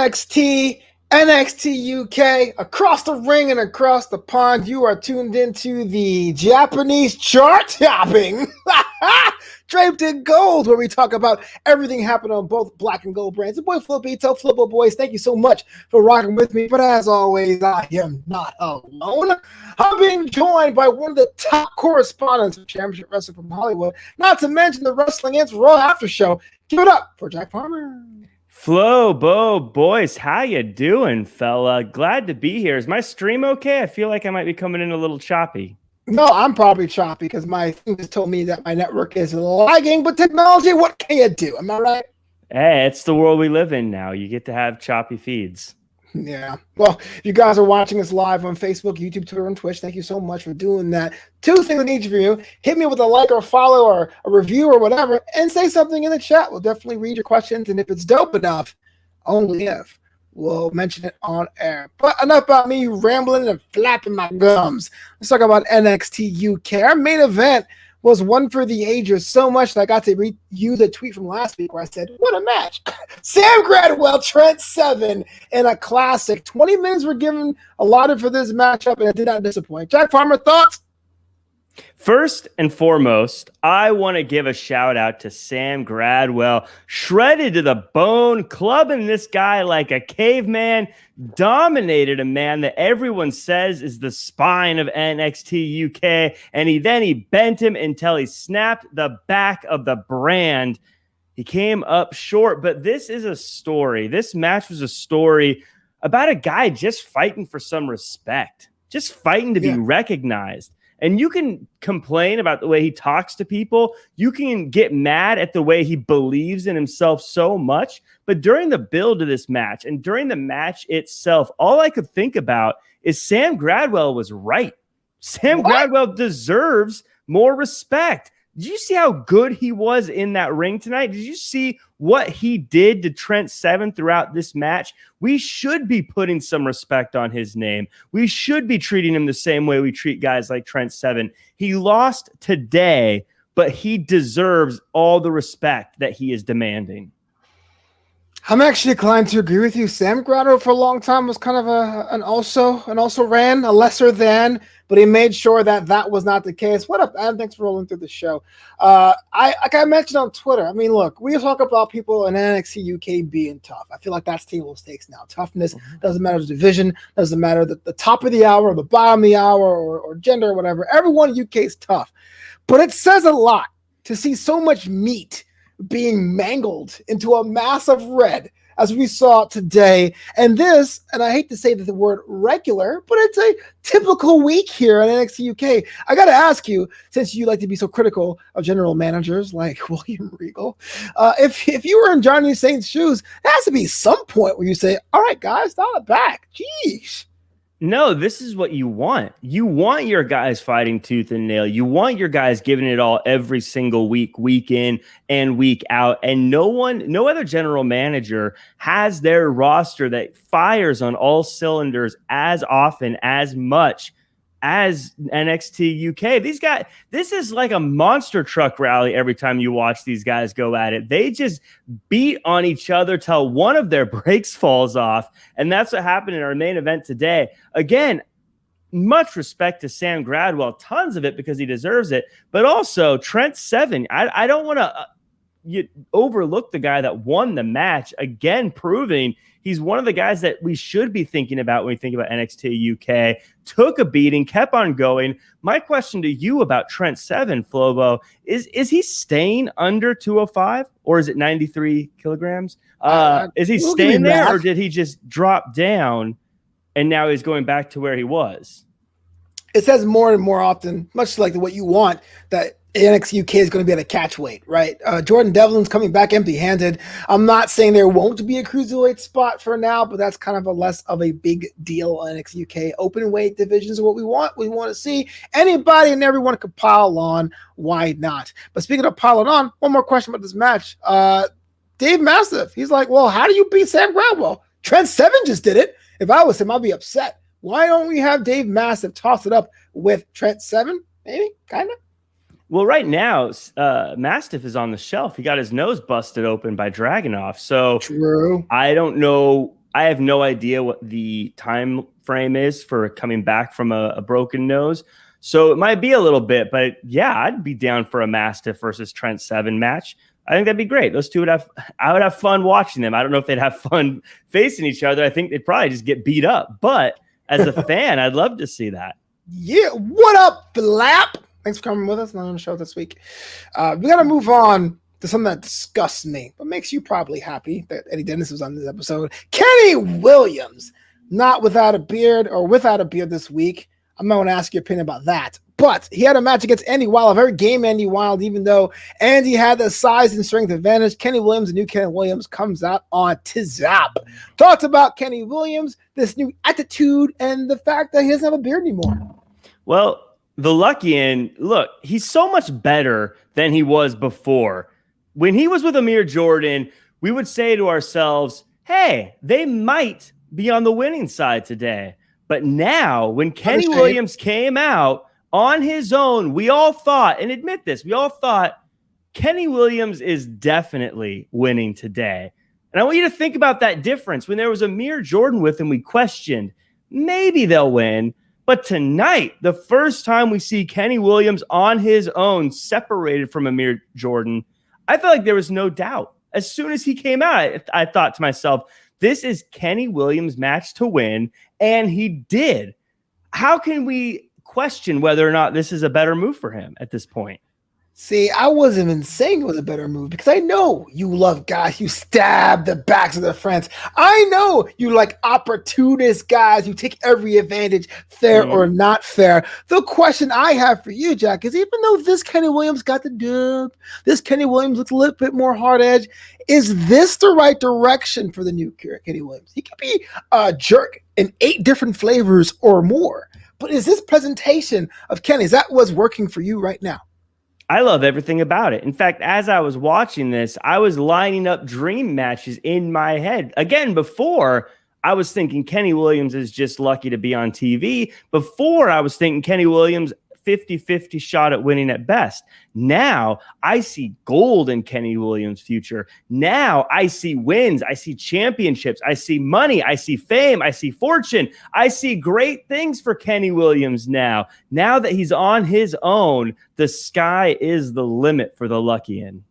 NXT, NXT UK, across the ring and across the pond, you are tuned into the Japanese chart topping, Draped in Gold, where we talk about everything happening on both black and gold brands. The boy Flobo Boyce, thank you so much for rocking with me. But as always, I am not alone. I'm being joined by one of the top correspondents of Championship Wrestling from Hollywood, not to mention the Wrestling Inc. Raw Aftershow. Give it up for Jack Farmer. Flobo Boyce, how you doing, fella? Glad to be here. Is my stream okay? I feel like I might be coming in a little choppy. No, I'm probably choppy because my thing just told me that my network is lagging, but technology, what can you do? Am I right? Hey, it's the world we live in now. You get to have choppy feeds. Yeah. Well, if you guys are watching us live on Facebook, YouTube, Twitter, and Twitch, thank you so much for doing that. Two things I need from you. Hit me with a like or a follow or a review or whatever, and say something in the chat. We'll definitely read your questions, and if it's dope enough, only if, we'll mention it on air. But enough about me rambling and flapping my gums. Let's talk about NXT UK. Our main event was one for the ages, so much that I got to reuse a tweet from last week where I said, what a match. Sam Gradwell, Trent Seven in a classic. 20 minutes were given allotted for this matchup, and it did not disappoint. Jack Farmer, thoughts? First and foremost, I want to give a shout out to Sam Gradwell, shredded to the bone, clubbing this guy like a caveman, dominated a man that everyone says is the spine of NXT UK, and he bent him until he snapped the back of the brand. He came up short, but this is a story. This match was a story about a guy just fighting for some respect, just fighting to be recognized. And you can complain about the way he talks to people. You can get mad at the way he believes in himself so much. But during the build of this match and during the match itself, all I could think about is Sam Gradwell was right. Sam Gradwell deserves more respect. Did you see how good he was in that ring tonight? Did you see what he did to Trent Seven throughout this match? We should be putting some respect on his name. We should be treating him the same way we treat guys like Trent Seven. He lost today, but he deserves all the respect that he is demanding. I'm actually inclined to agree with you. Sam Gradwell for a long time was kind of an also ran, a lesser than, but he made sure that that was not the case. What up, Adam? Thanks for rolling through the show. Like I mentioned on Twitter, I mean, look, we talk about people in NXT UK being tough. I feel like that's table stakes now. Toughness doesn't matter the division, doesn't matter the top of the hour or the bottom of the hour or gender or whatever. Everyone in UK is tough. But it says a lot to see so much meat being mangled into a mass of red as we saw today. And this, and I hate to say the word regular, but it's a typical week here in NXT UK. I got to ask you, since you like to be so critical of general managers like William Regal, if you were in Johnny Saint's shoes, there has to be some point where you say, all right, guys, dial it back. Jeez. No, this is what you want. You want your guys fighting tooth and nail. You want your guys giving it all every single week, week in and week out. And no other general manager has their roster that fires on all cylinders as often, as much as NXT UK. These guys, this is like a monster truck rally every time you watch these guys go at it. They just beat on each other till one of their brakes falls off. And that's what happened in our main event today. Again, much respect to Sam Gradwell, tons of it because he deserves it, but also Trent Seven. I don't want to overlook the guy that won the match, again, proving he's one of the guys that we should be thinking about when we think about NXT UK. Took a beating, kept on going. My question to you about Trent Seven, Flobo, is he staying under 205 or is it 93 kilograms? Is he staying there or did he just drop down and now he's going back to where he was? It says more and more often, much like what you want, that NXT UK is going to be at a catch weight, right? Jordan Devlin's coming back empty-handed. I'm not saying there won't be a cruiserweight spot for now, but that's kind of a less of a big deal on NXT UK. Open weight divisions are what we want. We want to see anybody and everyone could pile on. Why not? But speaking of piling on, one more question about this match. Dave Mastiff, he's like, well, how do you beat Sam Gradwell? Trent Seven just did it. If I was him, I'd be upset. Why don't we have Dave Mastiff toss it up with Trent Seven? Maybe, kind of. Well, right now, Mastiff is on the shelf. He got his nose busted open by Dragunov. So true. I don't know I have no idea what the time frame is for coming back from a broken nose. So it might be a little bit, but yeah, I'd be down for a Mastiff versus Trent Seven match. I think that'd be great. Those two I would have fun watching them. I don't know if they'd have fun facing each other. I think they'd probably just get beat up. But as a fan, I'd love to see that. Yeah. What up, Flap? Thanks for coming with us on the show this week. We got to move on to something that disgusts me, but makes you probably happy that Eddie Dennis was on this episode. Kenny Williams, not without a beard or without a beard this week. I'm not going to ask your opinion about that. But he had a match against Andy Wild, a very game Andy Wild, even though Andy had the size and strength advantage. Kenny Williams, the new Kenny Williams, comes out on Tizap. Talked about Kenny Williams, this new attitude, and the fact that he doesn't have a beard anymore. Well, the Luckian, look, he's so much better than he was before. When he was with Amir Jordan, we would say to ourselves, hey, they might be on the winning side today. But now, when Kenny Williams came out on his own, we all thought, and admit this, we all thought Kenny Williams is definitely winning today. And I want you to think about that difference. When there was Amir Jordan with him, we questioned, maybe they'll win. But tonight, the first time we see Kenny Williams on his own, separated from Amir Jordan, I felt like there was no doubt. As soon as he came out, I thought to myself, this is Kenny Williams' match to win, and he did. How can we question whether or not this is a better move for him at this point? See, I wasn't even saying it was a better move because I know you love guys who stab the backs of their friends. I know you like opportunist guys who take every advantage, fair or not fair. The question I have for you, Jack, is even though this Kenny Williams got the dub, this Kenny Williams looks a little bit more hard edge, is this the right direction for the new Kenny Williams? He could be a jerk in 8 different flavors or more, but is this presentation of Kenny, is that what's working for you right now? I love everything about it. In fact, as I was watching this, I was lining up dream matches in my head. Again, before I was thinking Kenny Williams is just lucky to be on TV. Before I was thinking Kenny Williams 50-50 shot at winning at best. Now I see gold in Kenny Williams' future. Now I see wins. I see championships. I see money. I see fame. I see fortune. I see great things for Kenny Williams now. Now that he's on his own, the sky is the limit for the Luckian.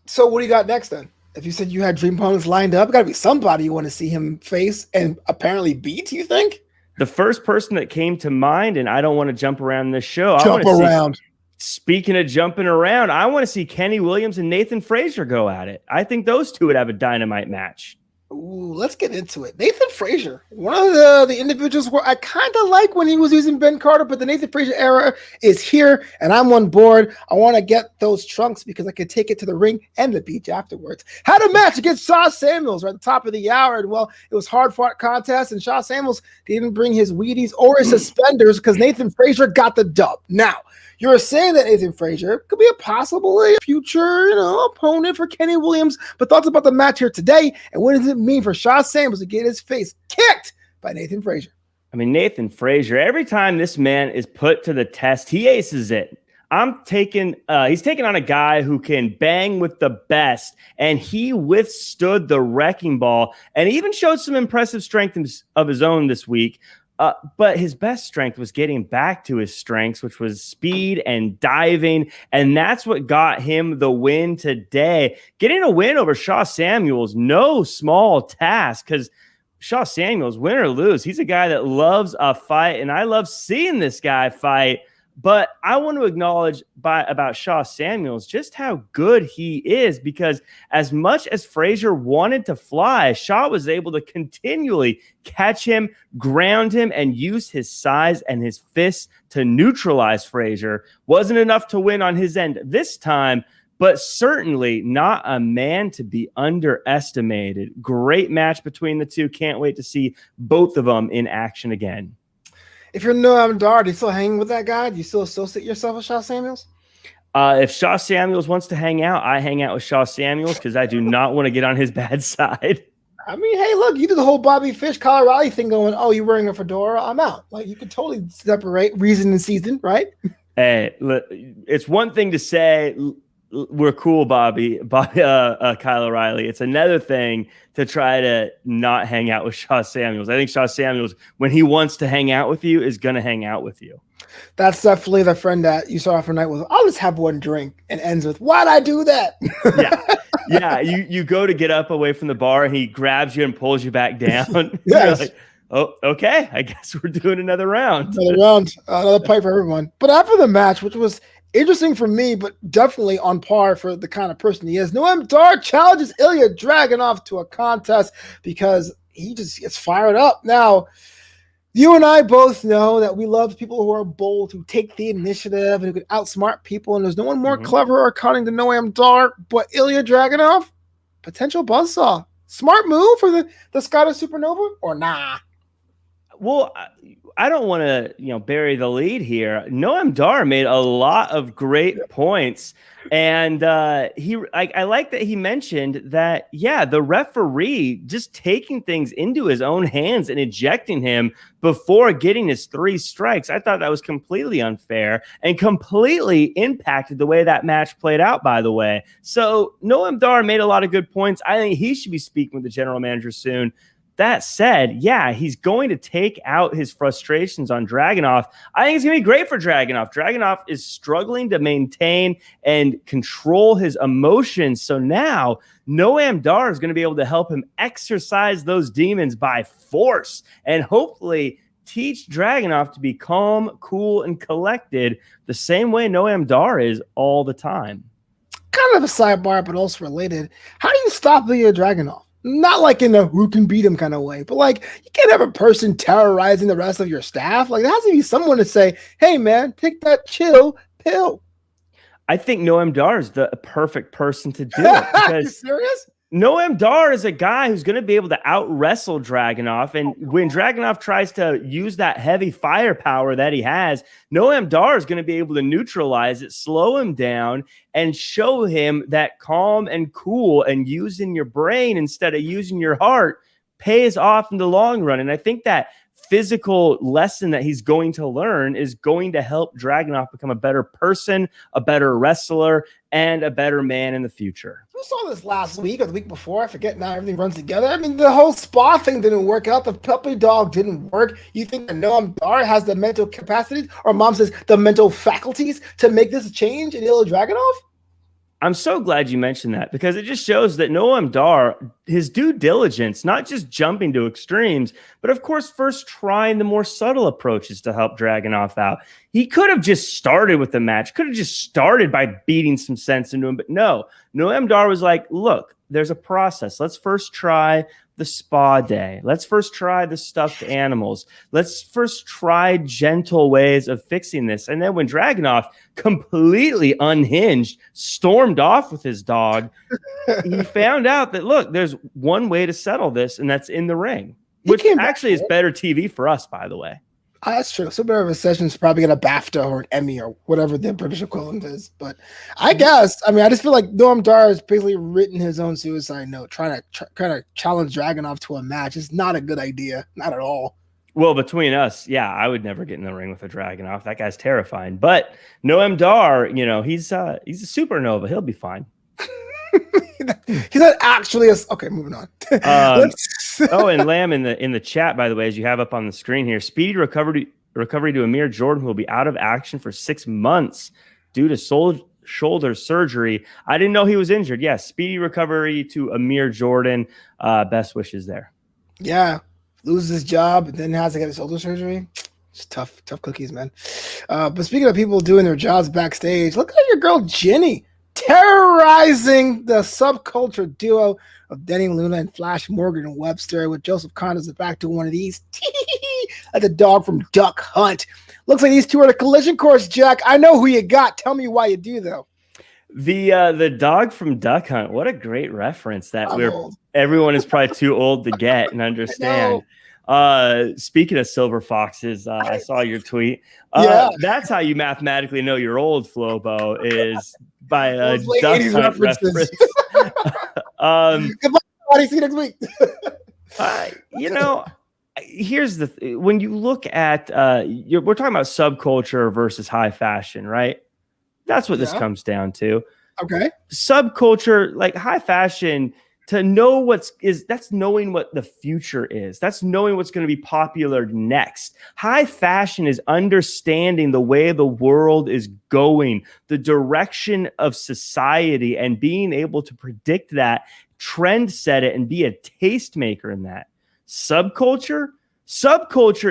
So what do you got next then? If you said you had dream opponents lined up, got to be somebody you want to see him face and apparently beat, you think? The first person that came to mind, and I don't want to jump around this show. Jump around. Speaking of jumping around, I want to see Kenny Williams and Nathan Frazer go at it. I think those two would have a dynamite match. Ooh, let's get into it. Nathan Frazer, one of the individuals where I kind of like when he was using Ben Carter, but the Nathan Frazer era is here, and I'm on board. I want to get those trunks because I could take it to the ring and the beach afterwards. Had a match against Shaw Samuels right at the top of the hour, and well, it was hard-fought contest, and Shaw Samuels didn't bring his Wheaties or his suspenders because Nathan Frazer got the dub. Now, you're saying that Nathan Frazer could be a possible future, opponent for Kenny Williams. But thoughts about the match here today, and what does it mean for Shaw Samuels to get his face kicked by Nathan Frazer? I mean, Nathan Frazer, every time this man is put to the test, he aces it. He's taking on a guy who can bang with the best, and he withstood the wrecking ball and even showed some impressive strength of his own this week. But his best strength was getting back to his strengths, which was speed and diving. And that's what got him the win today. Getting a win over Shaw Samuels, no small task, because Shaw Samuels, win or lose, he's a guy that loves a fight. And I love seeing this guy fight. But I want to acknowledge about Shaw Samuels just how good he is, because as much as Frazer wanted to fly, Shaw was able to continually catch him, ground him, and use his size and his fists to neutralize Frazer. Wasn't enough to win on his end this time, but certainly not a man to be underestimated. Great match between the two. Can't wait to see both of them in action again. If you're Noam Dar, do you still hang with that guy? Do you still associate yourself with Shaw Samuels? If Shaw Samuels wants to hang out, I hang out with Shaw Samuels because I do not want to get on his bad side. I mean, hey, look, you did the whole Bobby Fish, Colorado thing going, oh, you're wearing a fedora? I'm out. Like, you could totally separate reason and season, right? Hey, look, it's one thing to say we're cool, Bobby, Kyle O'Reilly. It's another thing to try to not hang out with Shaw Samuels. I think Shaw Samuels, when he wants to hang out with you, is going to hang out with you. That's definitely the friend that you saw off for night with. I'll just have one drink and ends with, why'd I do that? Yeah. You go to get up away from the bar and he grabs you and pulls you back down. Yes. You're like, oh, okay. I guess we're doing another round. Another pipe for everyone. But after the match, which was interesting for me, but definitely on par for the kind of person he is, Noam Dar challenges Ilya Dragunov to a contest because he just gets fired up. Now, you and I both know that we love people who are bold, who take the initiative, and who can outsmart people, and there's no one more clever or cunning than Noam Dar, but Ilya Dragunov, potential buzzsaw. Smart move for the Scottish Supernova, or nah? Well, I don't want to, bury the lead here. Noam Dar made a lot of great points, and I like that he mentioned that, the referee just taking things into his own hands and ejecting him before getting his 3 strikes. I thought that was completely unfair and completely impacted the way that match played out, by the way. So Noam Dar made a lot of good points. I think he should be speaking with the general manager soon. That said, he's going to take out his frustrations on Dragunov. I think it's going to be great for Dragunov. Dragunov is struggling to maintain and control his emotions. So now Noam Dar is going to be able to help him exercise those demons by force and hopefully teach Dragunov to be calm, cool, and collected the same way Noam Dar is all the time. Kind of a sidebar, but also related. How do you stop Ilya Dragunov? Not like in a who can beat him kind of way, but like you can't have a person terrorizing the rest of your staff. Like there has to be someone to say, hey man, take that chill pill. I think Noam Dar is the perfect person to do it. Because you serious? Noam Dar is a guy who's going to be able to out-wrestle Dragunov, and when Dragunov tries to use that heavy firepower that he has, Noam Dar is going to be able to neutralize it, slow him down, and show him that calm and cool and using your brain instead of using your heart pays off in the long run. And I think that physical lesson that he's going to learn is going to help Dragunov become a better person, a better wrestler, and a better man in the future. You saw this last week or the week before. I forget now. Everything runs together. I mean, the whole spa thing didn't work out. The puppy dog didn't work. You think that Noam Dar has the mental capacities, or mom says the mental faculties to make this change in Ilya Dragunov? I'm so glad you mentioned that because it just shows that Noam Dar, his due diligence, not just jumping to extremes, but of course, first trying the more subtle approaches to help Dragunov out. He could have just started with the match, could have just started by beating some sense into him, but no. Noam Dar was like, look, there's a process. Let's first try the spa day. Let's first try the stuffed animals. Let's first try gentle ways of fixing this. And then when Dragunov completely unhinged, stormed off with his dog, he found out that, look, there's one way to settle this, and that's in the ring, which actually is better TV for us, by the way. That's true. So better of a session's probably get a BAFTA or an Emmy or whatever the British equivalent is. But I guess, I just feel like Noam Dar has basically written his own suicide note, trying to challenge Dragunov to a match. It's not a good idea. Not at all. Well, between us, I would never get in the ring with a Dragunov. That guy's terrifying. But Noam Dar, he's a supernova. He'll be fine. He's not actually okay. Moving on. And Lamb in the chat, by the way, as you have up on the screen here, speedy recovery to Amir Jordan, who will be out of action for 6 months due to shoulder surgery. I didn't know he was injured. Yes, speedy recovery to Amir Jordan. Best wishes there. Yeah, loses his job and then has to get his shoulder surgery. It's tough cookies, man. But speaking of people doing their jobs backstage, look at your girl Jenny terrorizing the subculture duo of Denny Luna and Flash Morgan and Webster, with Joseph Condos back to one of these. Like the dog from Duck Hunt. Looks like these two are the collision course, Jack. I know who you got. Tell me why you do, though. The dog from Duck Hunt. What a great reference that everyone is probably too old to get and understand. Speaking of silver foxes, I saw your tweet. That's how you mathematically know you're old, Flobo, is by a Duck Hunt reference. Goodbye, see you next week. Here's when you look at we're talking about subculture versus high fashion, right? That's what this comes down to. Okay. Subculture, like high fashion, to know that's knowing what the future is. That's knowing what's going to be popular next. High fashion is understanding the way the world is going, the direction of society, and being able to predict that, trend set it, and be a tastemaker in that. Subculture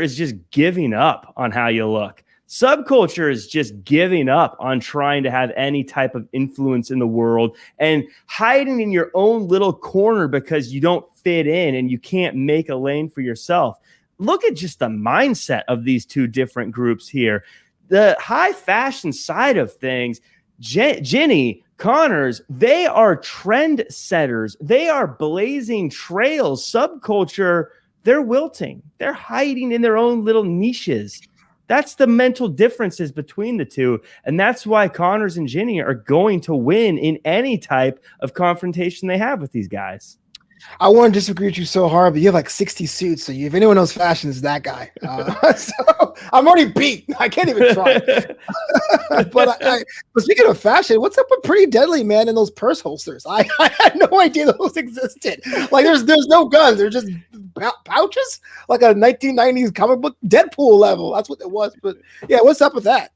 is just giving up on how you look. Subculture is just giving up on trying to have any type of influence in the world and hiding in your own little corner because you don't fit in and you can't make a lane for yourself. Look at just the mindset of these two different groups here. The high fashion side of things, Jenny, Connors, they are trend setters. They are blazing trails. Subculture, they're wilting. They're hiding in their own little niches. That's the mental differences between the two. And that's why Connors and Ginny are going to win in any type of confrontation they have with these guys. I want to disagree with you so hard, but you have like 60 suits. So if anyone knows fashion, it's that guy. So I'm already beat. I can't even try. But speaking of fashion, what's up with Pretty Deadly, man, and those purse holsters? I had no idea those existed. Like there's no guns. They're just pouches, like a 1990s comic book Deadpool level. That's what it was. But yeah, what's up with that?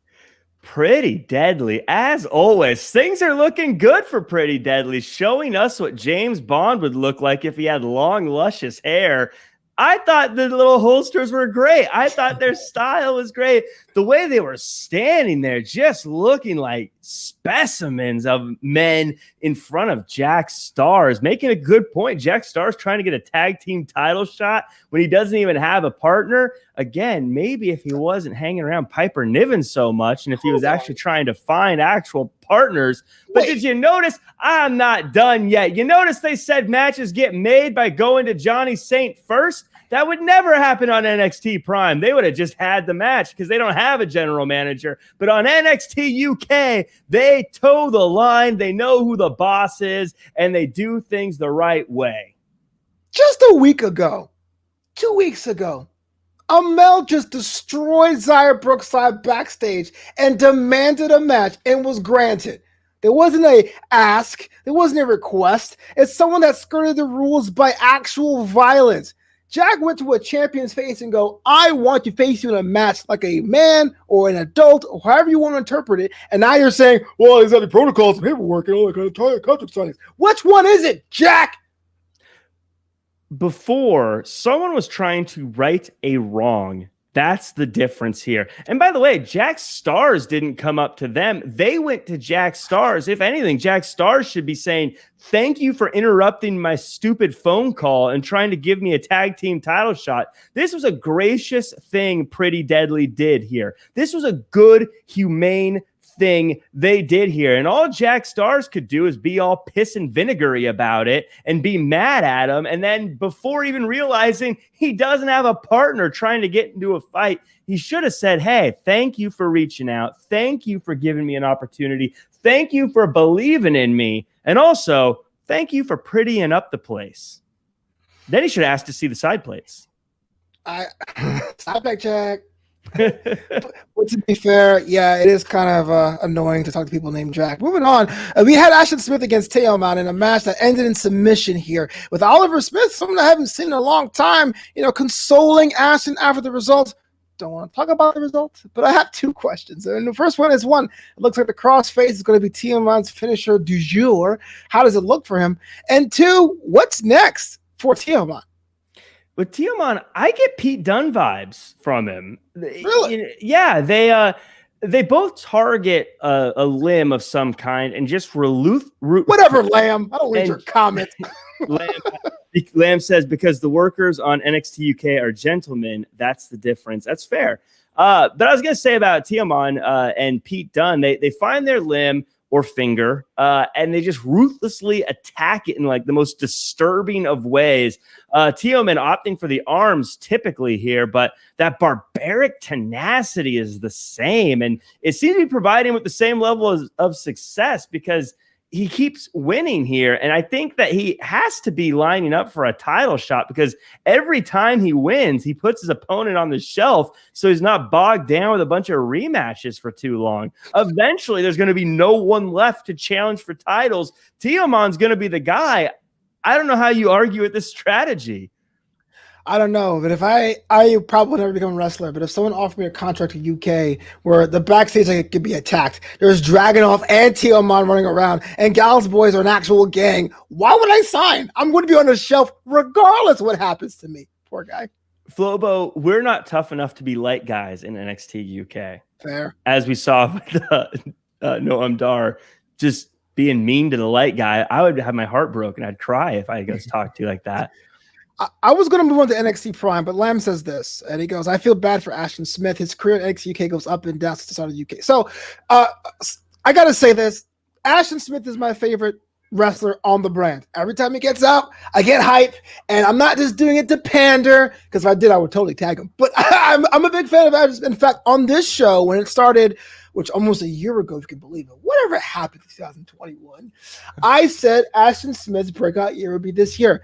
Pretty Deadly, as always. Things are looking good for Pretty Deadly, showing us what James Bond would look like if he had long, luscious hair. I thought the little holsters were great. I thought their style was great. The way they were standing there, just looking like specimens of men in front of Jack Stars, making a good point. Jack Stars trying to get a tag team title shot when he doesn't even have a partner. Again, maybe if he wasn't hanging around Piper Niven so much and if he was actually trying to find actual partners. But did you notice? I'm not done yet. You notice they said matches get made by going to Johnny Saint first? That would never happen on NXT Prime. They would have just had the match because they don't have a general manager. But on NXT UK, they toe the line. They know who the boss is, and they do things the right way. Just a week ago, 2 weeks ago, Amel just destroyed Xia Brookside backstage and demanded a match and was granted. There wasn't a ask. There wasn't a request. It's someone that skirted the rules by actual violence. Jack went to a champion's face and go, I want to face you in a match like a man or an adult or however you want to interpret it. And now you're saying, well, he's got the protocols and paperwork and all that kind of contract signings. Which one is it, Jack? Before, someone was trying to right a wrong. That's the difference here. And by the way, Jack Stars didn't come up to them. They went to Jack Stars. If anything, Jack Stars should be saying, thank you for interrupting my stupid phone call and trying to give me a tag team title shot. This was a gracious thing Pretty Deadly did here. This was a good, humane thing they did here. And all Jack Stars could do is be all piss and vinegary about it and be mad at him. And then before even realizing he doesn't have a partner trying to get into a fight, he should have said, hey, thank you for reaching out. Thank you for giving me an opportunity. Thank you for believing in me. And also, thank you for prettying up the place. Then he should ask to see the side plates. Stop back, Jack. But to be fair, yeah, it is kind of annoying to talk to people named Jack. Moving on, we had Ashton Smith against Tian in a match that ended in submission here with Oliver Smith, someone I haven't seen in a long time, consoling Ashton after the result. Don't want to talk about the result, but I have two questions. And the first one is, one, it looks like the crossface is going to be Tian's finisher du jour. How does it look for him? And two, what's next for Tian? With Tian, I get Pete Dunne vibes from him. Really? Yeah, they both target a limb of some kind and just whatever, Lamb. I don't read your comments. Lamb says, because the workers on NXT UK are gentlemen, that's the difference. That's fair. But I was going to say about Tian and Pete Dunne, they find their limb or finger, and they just ruthlessly attack it in like the most disturbing of ways. Tian opting for the arms typically here, but that barbaric tenacity is the same, and it seems to be providing with the same level of success because he keeps winning here. And I think that he has to be lining up for a title shot because every time he wins, he puts his opponent on the shelf so he's not bogged down with a bunch of rematches for too long. Eventually, there's going to be no one left to challenge for titles. Tiamon's going to be the guy. I don't know how you argue with this strategy. I don't know, but if I probably would never become a wrestler, but if someone offered me a contract in UK where the backstage I could be attacked, there's Dragunov and Tiaman running around, and Gal's Boys are an actual gang, why would I sign? I'm going to be on the shelf regardless of what happens to me. Poor guy. Flobo, we're not tough enough to be light guys in NXT UK. Fair. As we saw with Noam Dar just being mean to the light guy, I would have my heart broken. I'd cry if I was talked to like that. I was going to move on to NXT Prime, but Lamb says this, and he goes, I feel bad for Ashton Smith. His career at NXT UK goes up and down since the start of the UK. So I got to say this. Ashton Smith is my favorite wrestler on the brand. Every time he gets out, I get hype, and I'm not just doing it to pander, because if I did, I would totally tag him. But I'm a big fan of Ashton Smith. In fact, on this show, when it started, which almost a year ago, if you can believe it, whatever happened in 2021, I said Ashton Smith's breakout year would be this year.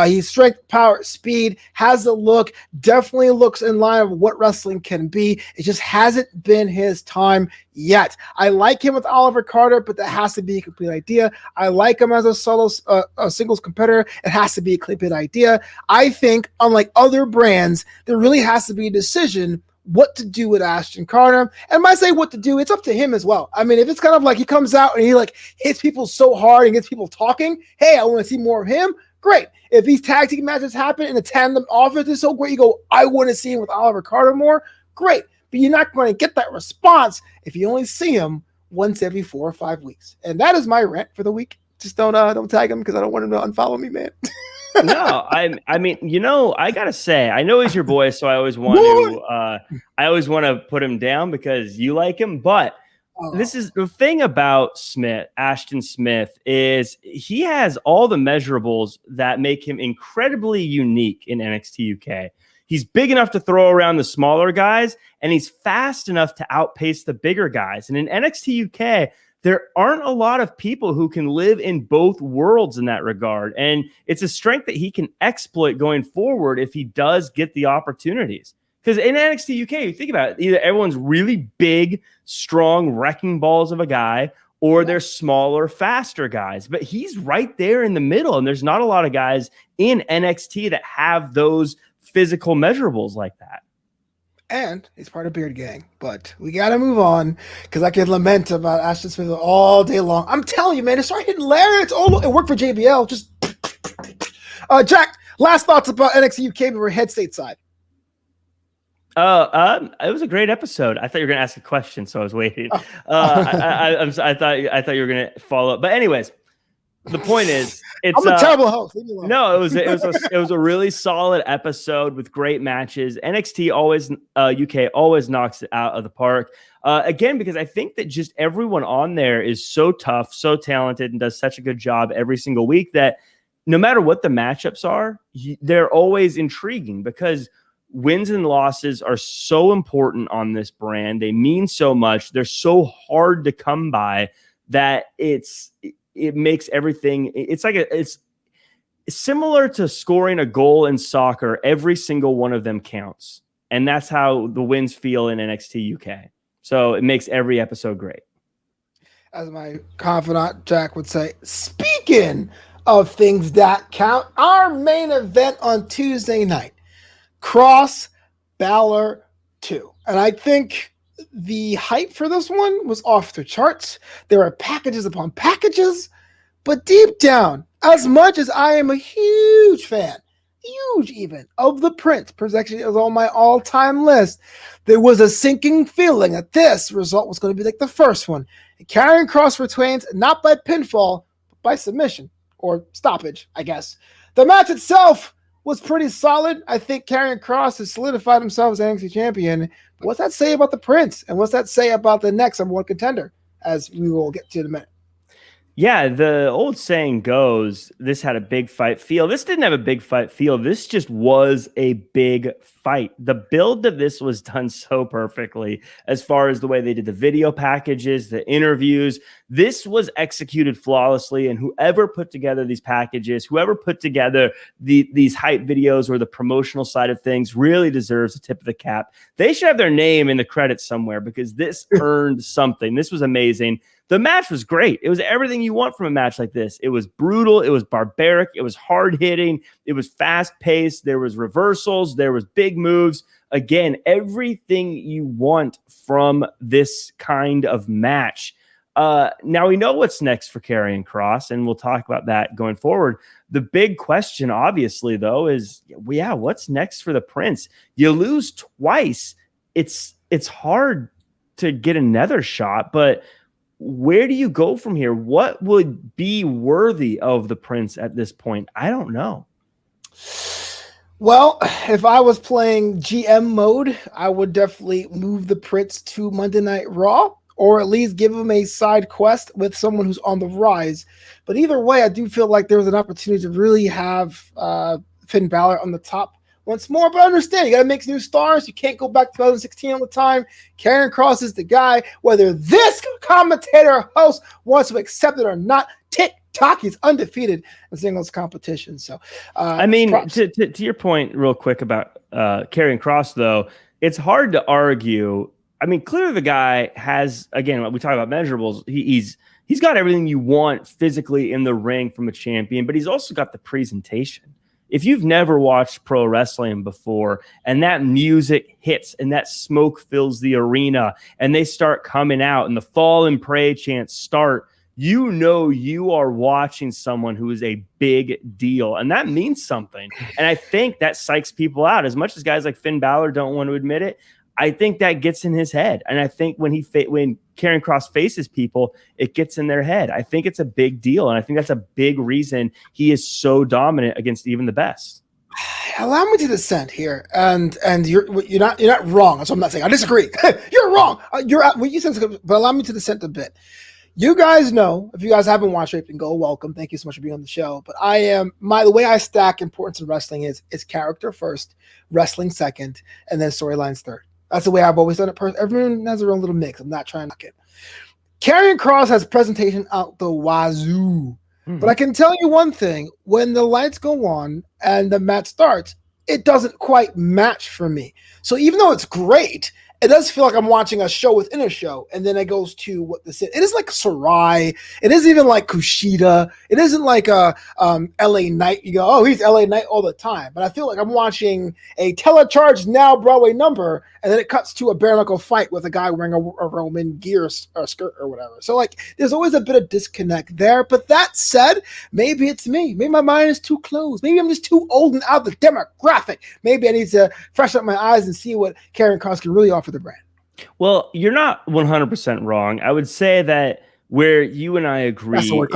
He's strength, power, speed, has the look, definitely looks in line of what wrestling can be. It just hasn't been his time yet. I like him with Oliver Carter, but that has to be a complete idea. I like him as a solo singles competitor. It has to be a complete idea. I think, unlike other brands, there really has to be a decision what to do with Ashton Carter. And when I say what to do, it's up to him as well. I mean, if it's kind of like he comes out and he like hits people so hard and gets people talking, hey, I want to see more of him, great. If these tag team matches happen and the tandem offense is so great, you go, I want to see him with Oliver Carter more, great. But you're not going to get that response if you only see him once every 4 or 5 weeks. And that is my rant for the week. Just don't tag him because I don't want him to unfollow me, man. No, I mean, you know, I gotta say, I know he's your boy, so I always want to put him down because you like him. But this is the thing about Ashton Smith, is he has all the measurables that make him incredibly unique in NXT UK. He's big enough to throw around the smaller guys, and he's fast enough to outpace the bigger guys. And in NXT UK, there aren't a lot of people who can live in both worlds in that regard. And it's a strength that he can exploit going forward if he does get the opportunities. Because in NXT UK, you think about it, either everyone's really big, strong, wrecking balls of a guy, or they're smaller, faster guys. But he's right there in the middle, and there's not a lot of guys in NXT that have those physical measurables like that. And he's part of Beard Gang, but we got to move on because I can lament about Ashton Smith all day long. I'm telling you, man, it started hitting Larry. It worked for JBL. Just Jack, last thoughts about NXT UK before we head stateside. It was a great episode. I thought you were going to ask a question, so I was waiting. I thought you were going to follow up, but anyways. The point is, I'm a terrible host. No, it was a really solid episode with great matches. NXT always, UK always knocks it out of the park. Again, because I think that just everyone on there is so tough, so talented, and does such a good job every single week that no matter what the matchups are, they're always intriguing because wins and losses are so important on this brand. They mean so much. They're so hard to come by that it makes everything. It's similar to scoring a goal in soccer. Every single one of them counts. And that's how the wins feel in NXT UK. So it makes every episode great. As my confidant Jack would say, speaking of things that count, our main event on Tuesday night, Kross Balor 2. And I think the hype for this one was off the charts. There are packages upon packages, but deep down, as much as I am a huge fan, huge even, of the Prince actually is on my all-time list, there was a sinking feeling that this result was going to be like the first one. Karrion Kross retains, not by pinfall, but by submission, or stoppage, I guess. The match itself was pretty solid. I think Karrion Kross has solidified himself as NXT champion. But what's that say about the Prince? And what's that say about the next number one contender, as we will get to in a minute? Yeah, the old saying goes, this had a big fight feel. This didn't have a big fight feel. This just was a big fight. The build of this was done so perfectly as far as the way they did the video packages, the interviews. This was executed flawlessly, and whoever put together these packages, whoever put together these hype videos or the promotional side of things really deserves a tip of the cap. They should have their name in the credits somewhere because this earned something. This was amazing. The match was great. It was everything you want from a match like this. It was brutal. It was barbaric. It was hard hitting. It was fast paced. There was reversals. There was big moves. Again, everything you want from this kind of match. Now we know what's next for Karrion Kross, and we'll talk about that going forward. The big question, obviously, though, is what's next for the Prince? You lose twice. It's hard to get another shot, but where do you go from here? What would be worthy of the Prince at this point? I don't know. Well, if I was playing GM mode, I would definitely move the Prince to Monday Night Raw, or at least give him a side quest with someone who's on the rise. But either way, I do feel like there was an opportunity to really have Finn Balor on the top once more. But I understand, you got to make new stars. You can't go back to 2016 all the time. Karrion Kross is the guy, whether this commentator or host wants to accept it or not. TikTok, he's undefeated in singles competition. So, I mean, to your point, real quick about Karrion Kross, though, it's hard to argue. I mean, clearly the guy has, again, when we talk about measurables, he's got everything you want physically in the ring from a champion, but he's also got the presentation. If you've never watched pro wrestling before and that music hits and that smoke fills the arena and they start coming out and the fall and pray chants start, you know you are watching someone who is a big deal. And that means something. And I think that psychs people out. As much as guys like Finn Balor don't want to admit it, I think that gets in his head. And I think when Karrion Kross faces people, it gets in their head. I think it's a big deal. And I think that's a big reason he is so dominant against even the best. Allow me to dissent here. And you're not wrong. That's what I'm not saying. I disagree. You're wrong. You're at what you said, but allow me to dissent a bit. You guys know, if you guys haven't watched Draped and Go, welcome. Thank you so much for being on the show. But the way I stack importance in wrestling is character first, wrestling second, and then storylines third. That's the way I've always done it. Everyone has their own little mix. I'm not trying to knock it. Karrion Kross has presentation out the wazoo. Mm-hmm. But I can tell you one thing. When the lights go on and the match starts, it doesn't quite match for me. So even though it's great, it does feel like I'm watching a show within a show, and then it goes to what this is. It is like Sarai. It isn't even like Kushida. It isn't like a LA Knight. You go, oh, he's LA Knight all the time. But I feel like I'm watching a telecharged now Broadway number, and then it cuts to a bare knuckle fight with a guy wearing a Roman gear or skirt or whatever. So like, there's always a bit of disconnect there. But that said, maybe it's me. Maybe my mind is too closed. Maybe I'm just too old and out of the demographic. Maybe I need to freshen up my eyes and see what Karrion Kross can really offer the brand. Well, you're not 100% wrong. I would say that where you and I agree is where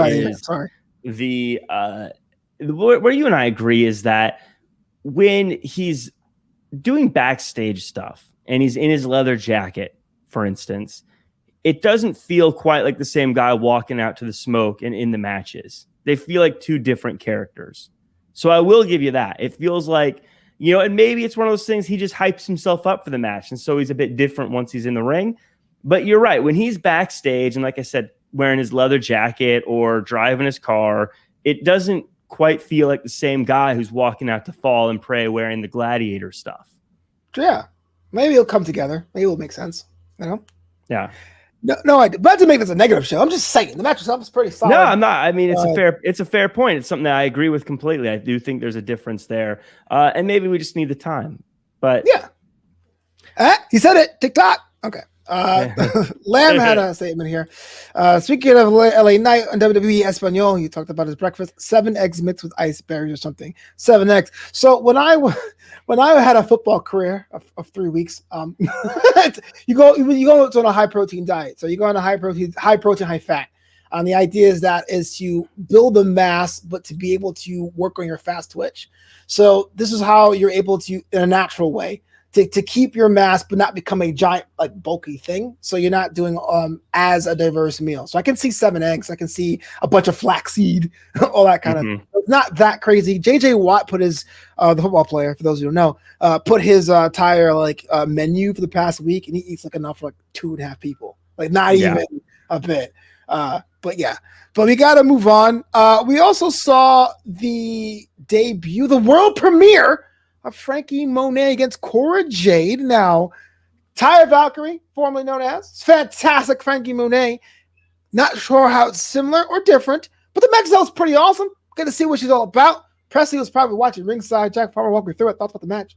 you and I agree is that when he's doing backstage stuff and he's in his leather jacket, for instance, it doesn't feel quite like the same guy walking out to the smoke and in the matches. They feel like two different characters. So I will give you that. It feels like, and maybe it's one of those things he just hypes himself up for the match. And so he's a bit different once he's in the ring. But you're right. When he's backstage and, like I said, wearing his leather jacket or driving his car, it doesn't quite feel like the same guy who's walking out to fall and pray wearing the gladiator stuff. Yeah. Maybe it'll come together. Maybe it'll make sense. Yeah. No, I but to make this a negative show. I'm just saying the match itself is pretty solid. No, I'm not. I mean, it's a fair point. It's something that I agree with completely. I do think there's a difference there, and maybe we just need the time. But yeah, he said it. TikTok. Okay. Lamb had a statement here. Speaking of LA Knight on WWE Espanol, he talked about his breakfast: 7 eggs mixed with ice berries or something. 7 eggs. So when I had a football career of 3 weeks, you go on a high protein diet. So you go on a high protein, high fat. The idea is to build the mass, but to be able to work on your fast twitch. So this is how you're able to, in a natural way, to keep your mass but not become a giant like bulky thing. So you're not doing as a diverse meal. So I can see 7 eggs, I can see a bunch of flaxseed, all that kind of thing. It's not that crazy. JJ Watt put his the football player, for those who don't know, put his entire menu for the past week, and he eats like enough for like 2.5 people. Like not even a bit. But we got to move on. We also saw the debut, the world premiere of Frankie Monet against Cora Jade. Now, Taya Valkyrie, formerly known as fantastic Frankie Monet. Not sure how it's similar or different, but the match was pretty awesome. Good to see what she's all about. Presley was probably watching ringside. Jack Farmer walked me through it. Thoughts about the match?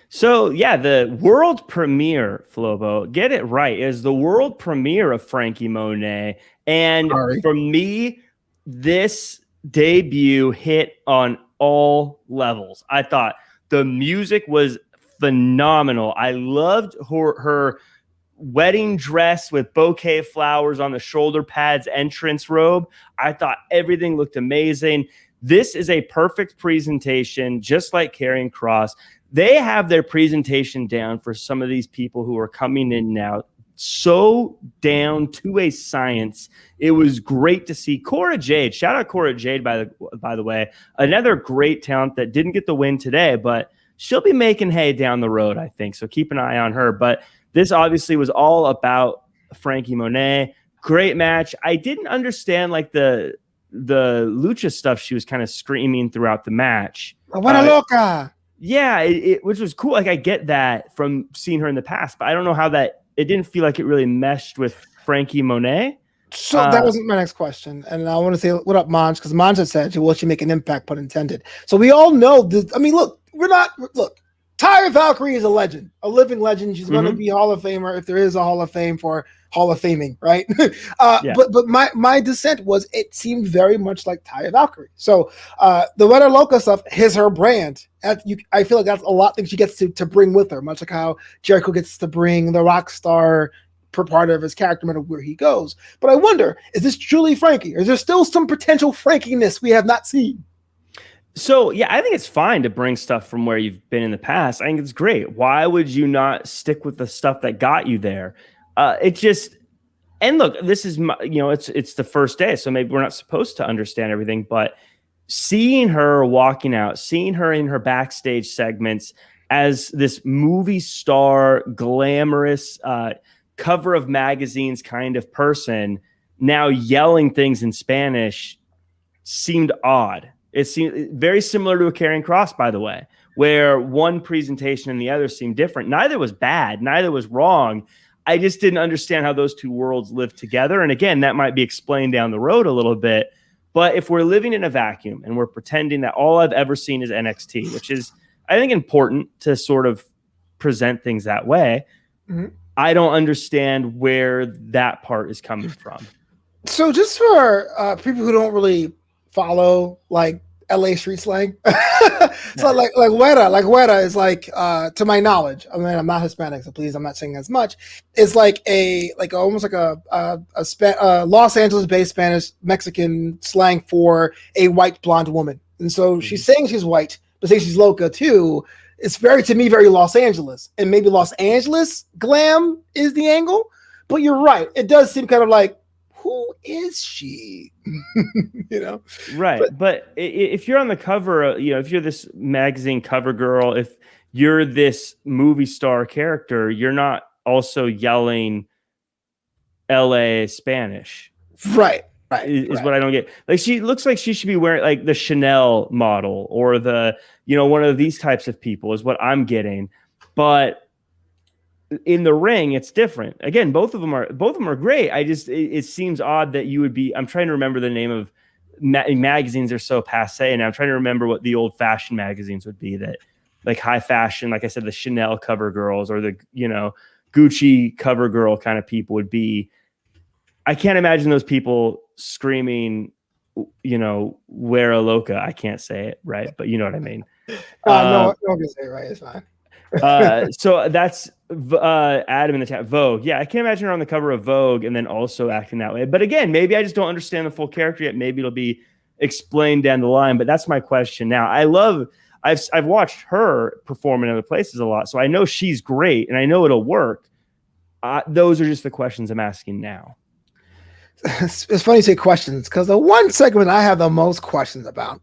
So, the world premiere, Flobo, get it right, is the world premiere of Frankie Monet. And for me, this debut hit on all levels. I thought the music was phenomenal. I loved her wedding dress with bouquet flowers on the shoulder pads, entrance robe. I thought everything looked amazing. This is a perfect presentation, just like Karrion Kross. They have their presentation down for some of these people who are coming in now, so down to a science. It was great to see Cora Jade. Shout out Cora Jade, by the way. Another great talent that didn't get the win today, but she'll be making hay down the road, I think. So keep an eye on her. But this obviously was all about Frankie Monet. Great match. I didn't understand like the lucha stuff she was kind of screaming throughout the match. Buena loca. Yeah, which was cool. Like I get that from seeing her in the past, but I don't know how that it didn't feel like it really meshed with Frankie Monet. So that wasn't my next question. And I want to say, what up, Monj? Because Monj had said, will she make an impact, pun intended. So we all know this. I mean, look, Taya Valkyrie is a legend, a living legend. She's going to be Hall of Famer if there is a Hall of Fame for Hall of Faming, right? But my dissent was it seemed very much like Taya Valkyrie. So the Buena Loca stuff is her brand. I feel like that's a lot of things she gets to bring with her, much like how Jericho gets to bring the rock star per part of his character, no matter where he goes. But I wonder, is this truly Frankie? Or is there still some potential Frankiness we have not seen? So, I think it's fine to bring stuff from where you've been in the past. I think it's great. Why would you not stick with the stuff that got you there? And look, this is, it's the first day, so maybe we're not supposed to understand everything, but seeing her walking out, seeing her in her backstage segments as this movie star, glamorous, cover of magazines kind of person, now yelling things in Spanish seemed odd. It seemed very similar to a Karrion Kross, by the way, where one presentation and the other seemed different. Neither was bad. Neither was wrong. I just didn't understand how those two worlds live together. And again, that might be explained down the road a little bit. But if we're living in a vacuum and we're pretending that all I've ever seen is NXT, which is, I think, important to sort of present things that way, I don't understand where that part is coming from. So just for people who don't really follow like LA street slang, so like Wera is like to my knowledge, I mean, I'm not Hispanic, so please, I'm not saying as much. It's like almost like a Los Angeles based Spanish Mexican slang for a white blonde woman. And so she's saying she's white, but saying she's loca too. It's very Los Angeles, and maybe Los Angeles glam is the angle. But you're right, it does seem kind of like, who is she? Right. But if you're on the cover, if you're this magazine cover girl, if you're this movie star character, you're not also yelling LA Spanish. Right. Is what I don't get. Like, she looks like she should be wearing like the Chanel model or the, one of these types of people is what I'm getting. But in the ring, it's different. Again, both of them are great. It seems odd that you would be. I'm trying to remember the name of magazines are so passe, and I'm trying to remember what the old fashioned magazines would be that like high fashion, like I said, the Chanel cover girls or the Gucci cover girl kind of people would be. I can't imagine those people screaming, Wera Loca. I can't say it right, but you know what I mean. No, I can say it right. It's fine. So that's Adam in the chat. Vogue. Yeah, I can't imagine her on the cover of Vogue and then also acting that way. But again, maybe I just don't understand the full character yet. Maybe it'll be explained down the line. But that's my question now. I love I've watched her perform in other places a lot, so I know she's great and I know it'll work. Those are just the questions I'm asking now. It's funny you say questions, because the one segment I have the most questions about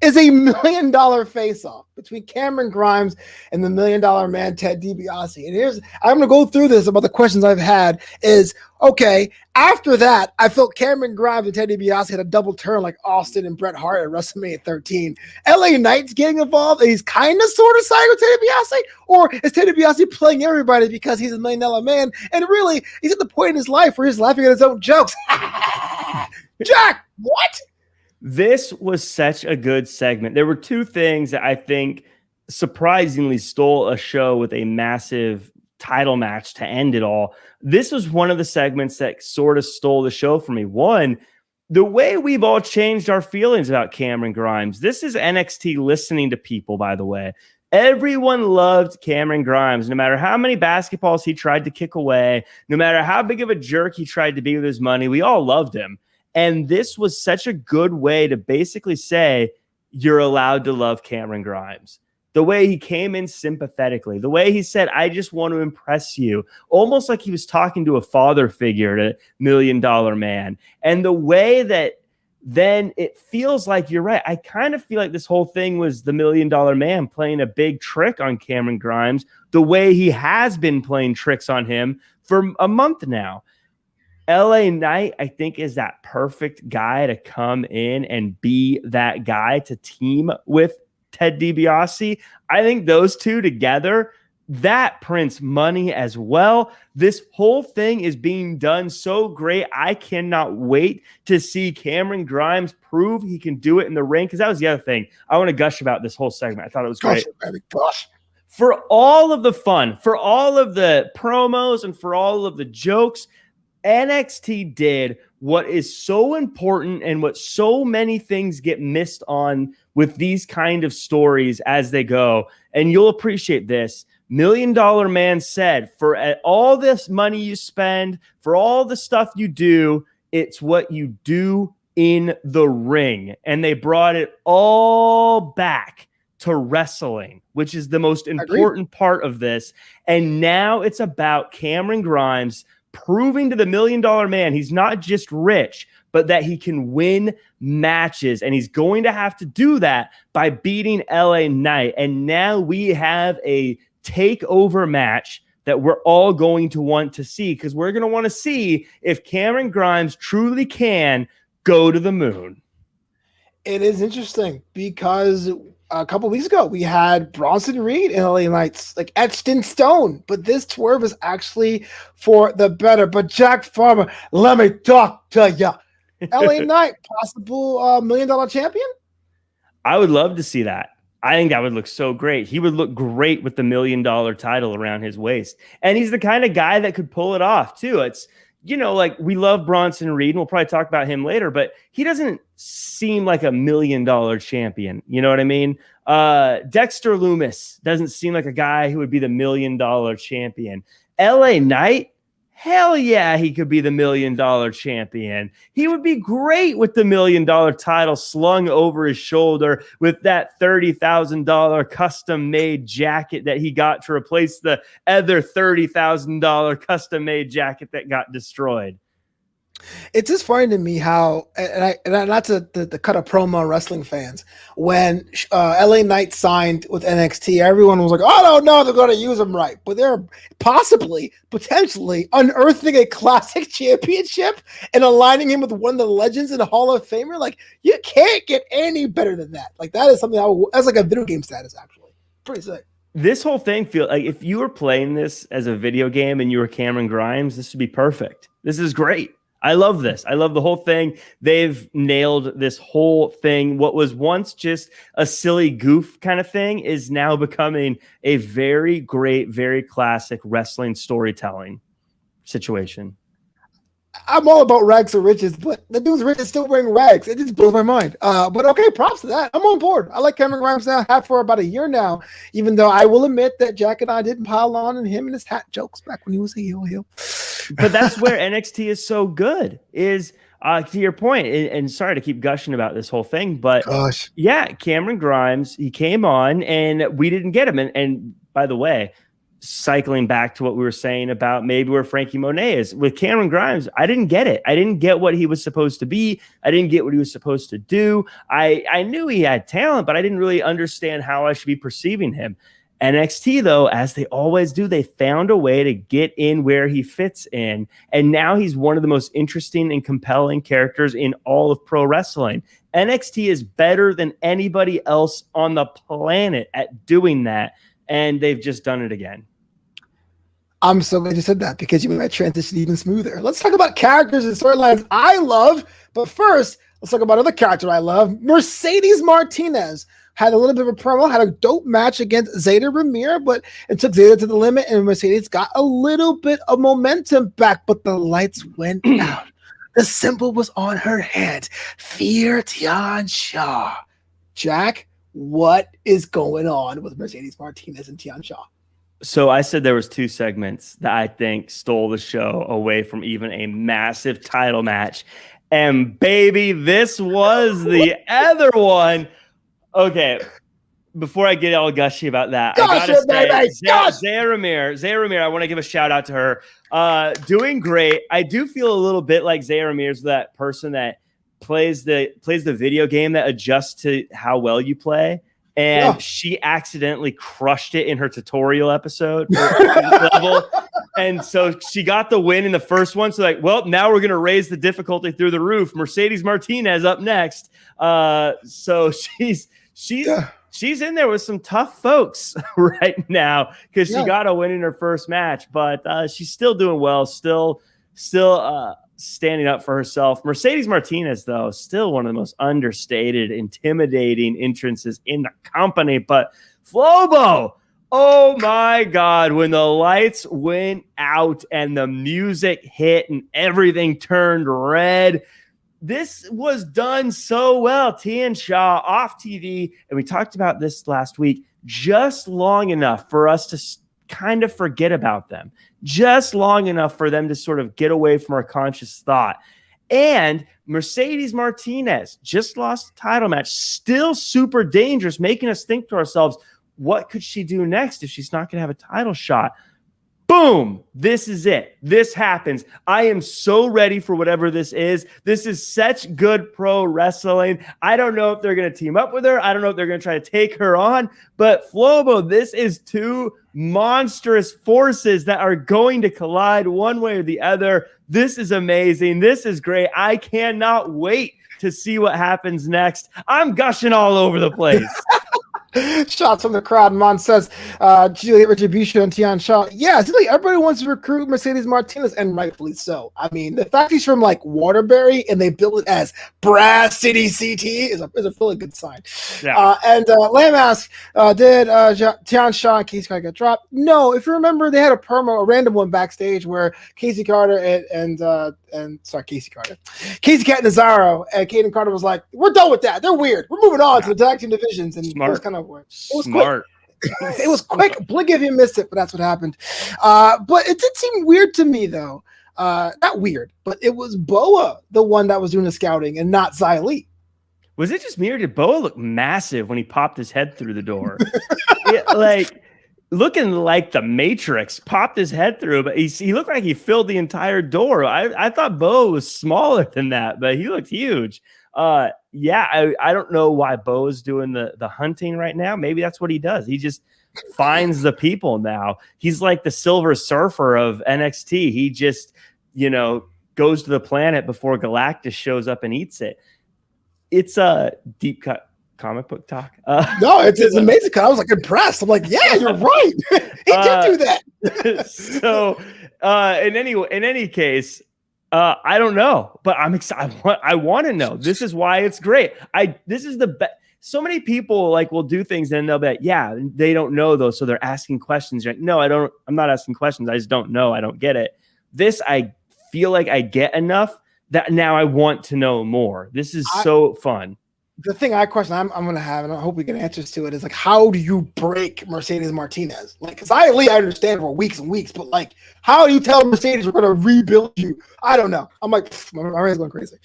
is a $1 million face-off between Cameron Grimes and the $1 million man Ted DiBiase. And I'm going to go through this about the questions I've had. Is okay. After that, I felt Cameron Grimes and Ted DiBiase had a double turn like Austin and Bret Hart at WrestleMania 13. LA Knight's getting involved, and he's kind of sort of siding with Ted DiBiase, or is Ted DiBiase playing everybody because he's a $1 million man? And really, he's at the point in his life where he's laughing at his own jokes. Jack, what? This was such a good segment. There were two things that I think surprisingly stole a show with a massive title match to end it all. This was one of the segments that sort of stole the show for me. One, the way we've all changed our feelings about Cameron Grimes. This is NXT listening to people, by the way. Everyone loved Cameron Grimes, no matter how many basketballs he tried to kick away, no matter how big of a jerk he tried to be with his money. We all loved him. And this was such a good way to basically say, you're allowed to love Cameron Grimes. The way he came in sympathetically, the way he said, I just want to impress you, almost like he was talking to a father figure, to $1 million man. And the way that then it feels like, you're right, I kind of feel like this whole thing was the $1 million man playing a big trick on Cameron Grimes, the way he has been playing tricks on him for a month now. LA Knight, I think, is that perfect guy to come in and be that guy to team with Ted DiBiase. I think those two together, that prints money as well. This whole thing is being done so great. I cannot wait to see Cameron Grimes prove he can do it in the ring, because that was the other thing. I want to gush about this whole segment. I thought it was great. Gosh. For all of the fun, for all of the promos, and for all of the jokes, NXT did what is so important and what so many things get missed on with these kind of stories as they go. And you'll appreciate this. $1 Million Man said, for all this money you spend, for all the stuff you do, it's what you do in the ring. And they brought it all back to wrestling, which is the most important part of this. And now it's about Cameron Grimes proving to the $1 million man he's not just rich, but that he can win matches. And he's going to have to do that by beating LA Knight. And now we have a takeover match that we're all going to want to see, because we're going to want to see if Cameron Grimes truly can go to the moon. It is interesting because a couple weeks ago we had Bronson Reed and LA Knights like etched in stone, but this swerve is actually for the better. But Jack Farmer, let me talk to you. LA Knight, possible $1 million champion? I would love to see that. I think that would look so great. He would look great with the $1 million title around his waist. And he's the kind of guy that could pull it off too. It's, you know, like, we love Bronson Reed, and we'll probably talk about him later, but he doesn't seem like $1 million champion. You know what I mean? Dexter Lumis doesn't seem like a guy who would be the $1 million champion. LA Knight, hell yeah, he could be the $1 million champion. He would be great with the $1 million title slung over his shoulder with that $30,000 custom-made jacket that he got to replace the other $30,000 custom-made jacket that got destroyed. It's just funny to me how, and not to cut a promo on wrestling fans, when LA Knight signed with NXT, everyone was like, oh, no, they're going to use him right. But they're potentially unearthing a classic championship and aligning him with one of the legends in the Hall of Famer. Like, you can't get any better than that. Like, that is something that's like a video game status, actually. Pretty sick. This whole thing feels like, if you were playing this as a video game and you were Cameron Grimes, this would be perfect. This is great. I love this. I love the whole thing. They've nailed this whole thing. What was once just a silly goof kind of thing is now becoming a very great, very classic wrestling storytelling situation. I'm all about rags to riches, but the dude's rich is still wearing rags. It just blows my mind. But okay, props to that. I'm on board. I like Cameron Grimes now, have for about a year now, even though I will admit that Jack and I didn't pile on him and his hat jokes back when he was a heel. But that's where NXT is so good, is To your point, and sorry to keep gushing about this whole thing, but Gosh. yeah, Cameron Grimes, he came on and we didn't get him. And by the way, cycling back to what we were saying about maybe where Frankie Monet is with Cameron Grimes, I didn't get it. I didn't get what he was supposed to be. I didn't get what he was supposed to do. I knew he had talent, but I didn't really understand how I should be perceiving him. NXT, though, as they always do, they found a way to get in where he fits in. And now he's one of the most interesting and compelling characters in all of pro wrestling. NXT is better than anybody else on the planet at doing that. And they've just done it again. I'm so glad you said that because you made my transition even smoother. Let's talk about characters and storylines I love. But first, let's talk about another character I love. Mercedes Martinez had a little bit of a promo, had a dope match against Zayda Ramir, but it took Zayda to the limit, and Mercedes got a little bit of momentum back, but the lights went out. The symbol was on her head. Fear Tian Shaw. Jack, what is going on with Mercedes Martinez and Tian Shaw? So I said there was two segments that I think stole the show away from even a massive title match. And baby, this was the other one. Okay, before I get all gushy about that, I gotta say, Zayda Ramir, I want to give a shout out to her. Doing great. I do feel a little bit like Zayda Ramir is that person that plays the video game that adjusts to how well you play. And she accidentally crushed it in her tutorial episode level. And so she got the win in the first one. So like, well, now we're going to raise the difficulty through the roof. Mercedes Martinez up next. So she's in there with some tough folks right now because she got a win in her first match, but she's still doing well. Still standing up for herself. Mercedes Martinez, though, still one of the most understated, intimidating entrances in the company. But Flobo, oh my God, when the lights went out and the music hit and everything turned red, this was done so well. Tian Shaw off TV, and we talked about this last week, just long enough for us to kind of forget about them. Just long enough for them to sort of get away from our conscious thought. And Mercedes Martinez just lost a title match, still super dangerous, making us think to ourselves, what could she do next if she's not going to have a title shot? Boom. This is it. This happens. I am so ready for whatever this is. This is such good pro wrestling. I don't know if they're going to team up with her. I don't know if they're going to try to take her on. But Flobo, this is two monstrous forces that are going to collide one way or the other. This is amazing. This is great. I cannot wait to see what happens next. I'm gushing all over the place. Shots from the crowd. Mon says, Juliet Retribution and Tian Shaw. Yeah, it seems like everybody wants to recruit Mercedes Martinez, and rightfully so. I mean, the fact he's from like Waterbury and they build it as Brass City CT is a really good sign. Yeah. And Lamb asks, did Tian Shaw and Casey Carter get dropped? No. If you remember, they had a promo, a random one backstage where Casey Carter and Casey Cat and Nazaro and Caden Carter was like, we're done with that. They're weird. We're moving on to the tag team divisions. And Smart. It was kind of weird. It was Smart. Quick. It was quick. Blink if you missed it, but that's what happened. But it did seem weird to me, though. Not weird, but it was Boa, the one that was doing the scouting, and not Xia Li. Was it just me, or did Boa look massive when he popped his head through the door? Looking like the Matrix, popped his head through, but he looked like he filled the entire door. I thought Boa was smaller than that, but he looked huge. I don't know why Bo's doing the hunting right now. Maybe that's what he does. He just finds the people now. He's like the Silver Surfer of NXT. He just, goes to the planet before Galactus shows up and eats it. It's a deep cut comic book talk. No, it's amazing. I was like impressed. I'm like, yeah, you're right. He did do that. So, in any case, I don't know, but I'm excited. I want to know. This is why it's great. This is the best. So many people will do things and they'll be like, yeah, they don't know though. So they're asking questions. You're like, no, I don't. I'm not asking questions. I just don't know. I don't get it. This, I feel like I get enough that now I want to know more. This is so fun. The thing I question I'm going to have, and I hope we get answers to it, is like, how do you break Mercedes Martinez? Like, because I understand for weeks and weeks, but like, how do you tell Mercedes we're going to rebuild you? I don't know. I'm like, my brain's going crazy.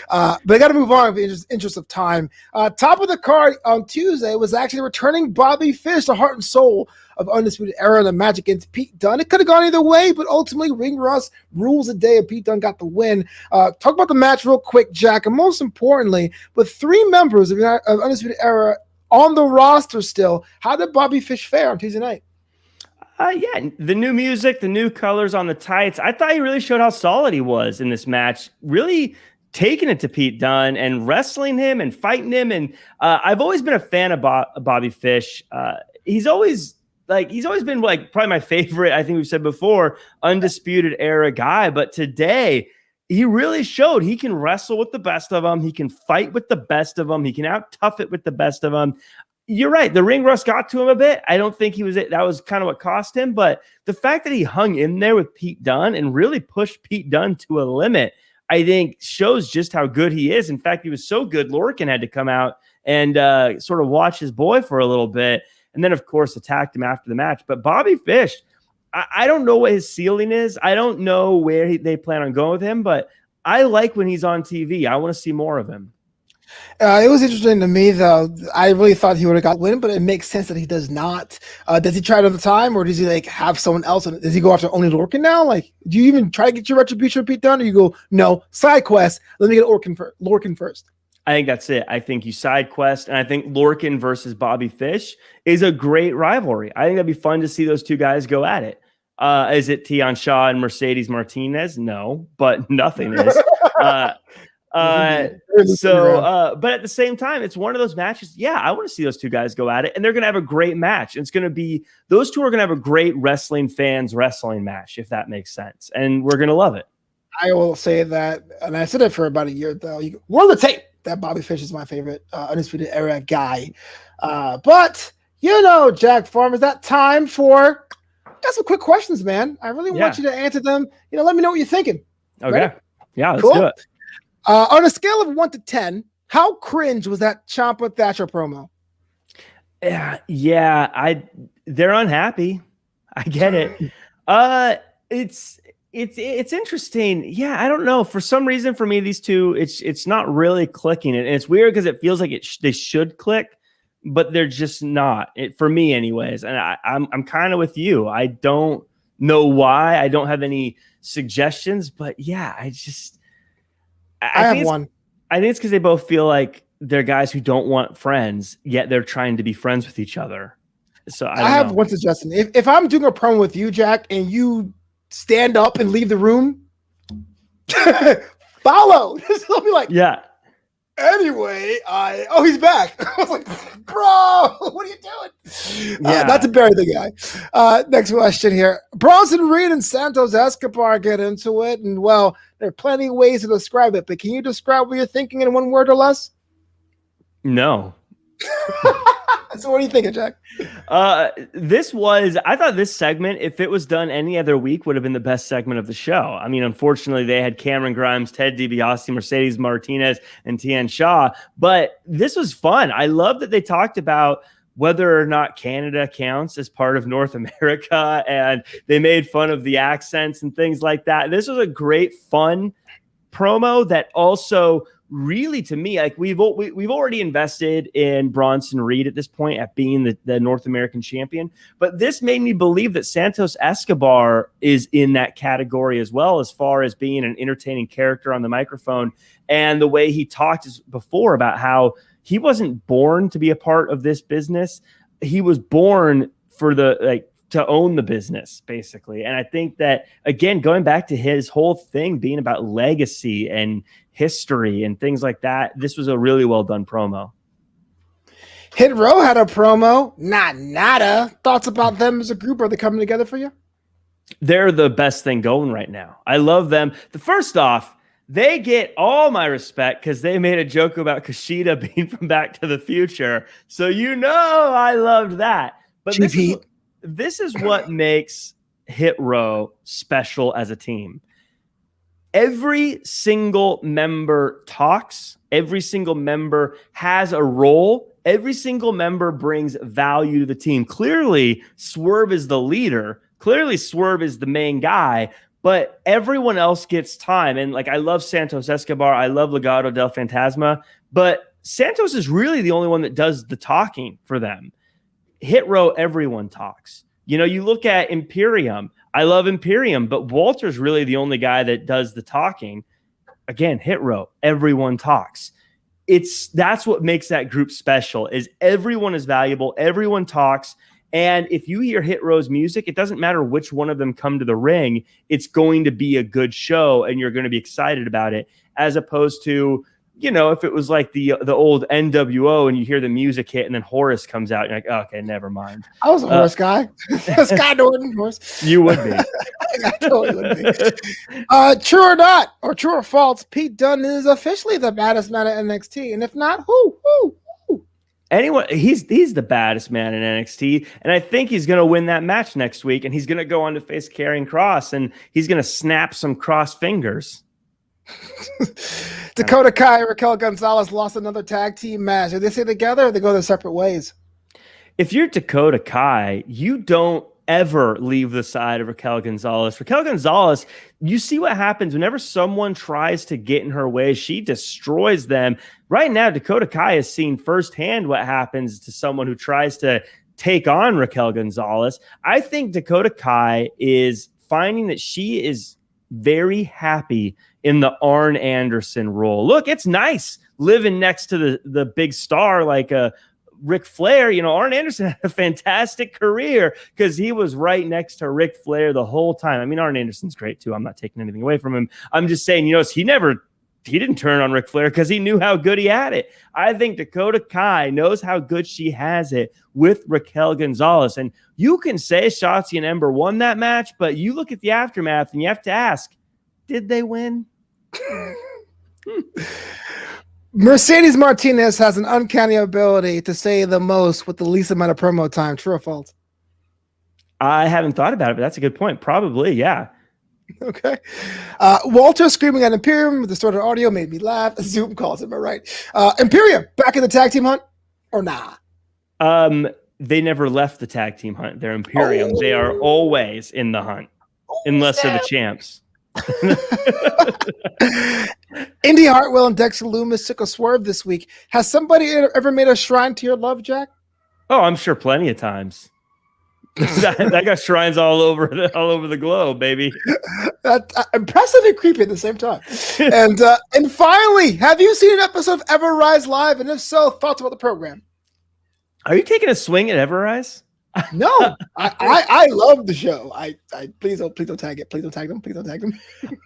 But I got to move on in the interest of time. Top of the card on Tuesday was actually returning Bobby Fish, the heart and soul of Undisputed Era, the match against Pete Dunne. It could have gone either way, but ultimately Ring Rust rules the day, and Pete Dunne got the win. Talk about the match real quick, Jack, and most importantly, with 3 members of Undisputed Era on the roster still, how did Bobby Fish fare on Tuesday night? Yeah, the new music, the new colors on the tights. I thought he really showed how solid he was in this match. Really taking it to Pete Dunne and wrestling him and fighting him. And I've always been a fan of Bobby Fish. He's always been like probably my favorite, I think we've said before, Undisputed Era guy. But today, he really showed he can wrestle with the best of them. He can fight with the best of them. He can out-tough it with the best of them. You're right. The ring rust got to him a bit. I don't think that was kind of what cost him. But the fact that he hung in there with Pete Dunne and really pushed Pete Dunne to a limit, I think shows just how good he is. In fact, he was so good, Lorcan had to come out and sort of watch his boy for a little bit. And then, of course, attacked him after the match. But Bobby Fish, I don't know what his ceiling is. I don't know where they plan on going with him, but I like when he's on TV. I want to see more of him. It was interesting to me, though. I really thought he would have got the win, but it makes sense that he does not. Does he try it at the time, or does he like have someone else? Does he go after only Lorcan now? Like, do you even try to get your retribution Pete Dunne, or you go, no, side quest, let me get Lorcan first? I think that's it. I think you side quest, and I think Lorcan versus Bobby Fish is a great rivalry. I think that'd be fun to see those two guys go at it. Is it Tian Shaw and Mercedes Martinez? No, but nothing is. But at the same time, it's one of those matches. Yeah, I want to see those two guys go at it, and they're going to have a great match. It's going to be, those two are going to have a great wrestling fans wrestling match, if that makes sense. And we're going to love it. I will say that, and I said it for about a year, though. Roll the tape that Bobby Fish is my favorite Undisputed Era guy. But, Jack Farmer, is that time for, got some quick questions, man. I really want you to answer them. Let me know what you're thinking. Okay. Ready? Yeah, let's do it. On a scale of 1 to 10, how cringe was that Ciampa Thatcher promo? Yeah, they're unhappy. I get it. It's interesting. Yeah, I don't know. For some reason, for me, these two, it's not really clicking. And it's weird because it feels like they should click, but they're just not. For me, anyways. And I'm kind of with you. I don't know why. I don't have any suggestions, but yeah, I have one. I think it's because they both feel like they're guys who don't want friends, yet they're trying to be friends with each other. So I have one suggestion. If I'm doing a promo with you, Jack, and you stand up and leave the room, follow. I'll be like, yeah. Anyway, he's back. I was like, bro, what are you doing? Yeah. Not to bury the guy. Next question here. Bronson Reed and Santos Escobar get into it, and well, there are plenty of ways to describe it, but can you describe what you're thinking in 1 word or less? No. So what are you thinking, Jack? I thought this segment, if it was done any other week, would have been the best segment of the show. I mean, unfortunately, they had Cameron Grimes, Ted DiBiase, Mercedes Martinez, and Tian Shaw, but this was fun. I love that they talked about whether or not Canada counts as part of North America, and they made fun of the accents and things like that. This was a great, fun promo that also really, to me, like we've already invested in Bronson Reed at this point at being the North American champion, but this made me believe that Santos Escobar is in that category as well, as far as being an entertaining character on the microphone. And the way he talked before about how he wasn't born to be a part of this business. He was born for to own the business, basically. And I think that, again, going back to his whole thing being about legacy and history and things like that, this was a really well done promo. Hit Row had a promo. Nada. Thoughts about them as a group? Are they coming together for you? They're the best thing going right now. I love them. First off, they get all my respect because they made a joke about Kushida being from Back to the Future. So I loved that. But this is what makes Hit Row special as a team. Every single member talks Every single member has a role. Every single member brings value to the team. Clearly, Swerve is the leader. Clearly, Swerve is the main guy, but everyone else gets time. And like, I love Santos Escobar. I love Legado del Fantasma, but Santos is really the only one that does the talking for them. Hit Row, everyone talks. You know, you look at Imperium. I love Imperium, but Walter's really the only guy that does the talking. Again, Hit Row, everyone talks. That's what makes that group special, is everyone is valuable, everyone talks. And if you hear Hit Row's music, it doesn't matter which one of them come to the ring, it's going to be a good show and you're going to be excited about it, as opposed to, you know, if it was like the old NWO and you hear the music hit and then Horace comes out, you're like, oh, okay, never mind. I was a Horace guy. Scott Norton, Horace. You would be. I totally would be. True or not, or true or false, Pete Dunne is officially the baddest man at NXT. And if not, who? Anyone, he's the baddest man in NXT, and I think he's going to win that match next week, and he's going to go on to face Karrion Kross, and he's going to snap some cross fingers. Dakota Kai and Raquel Gonzalez lost another tag team match. Do they stay together or they go their separate ways? If you're Dakota Kai, you don't ever leave the side of Raquel Gonzalez. Raquel Gonzalez, you see what happens whenever someone tries to get in her way, she destroys them. Right now, Dakota Kai has seen firsthand what happens to someone who tries to take on Raquel Gonzalez. I think Dakota Kai is finding that she is very happy in the Arn Anderson role. Look, it's nice living next to the big star like Ric Flair. You know, Arn Anderson had a fantastic career because he was right next to Ric Flair the whole time. I mean, Arn Anderson's great too. I'm not taking anything away from him. I'm just saying, you know, he didn't turn on Ric Flair because he knew how good he had it. I think Dakota Kai knows how good she has it with Raquel Gonzalez. And you can say Shotzi and Ember won that match, but you look at the aftermath and you have to ask, did they win? Mercedes Martinez has an uncanny ability to say the most with the least amount of promo time. True or false? I haven't thought about it, but that's a good point. Probably, yeah. Okay. Walter screaming at Imperium with distorted audio made me laugh. Zoom calls, am I right? Imperium back in the tag team hunt or nah? They never left the tag team hunt. They're Imperium. They are always in the hunt, unless they're the champs. Indy Hartwell and Dexter Loomis took a swerve this week. Has somebody ever made a shrine to your love, Jack? Oh, I'm sure plenty of times. that got shrines all over the globe, baby. That's impressive and creepy at the same time. And finally, have you seen an episode of Ever Rise Live? And if so, thoughts about the program? Are you taking a swing at Ever Rise? No, I love the show. I please don't tag it. Please don't tag them. Please don't tag them.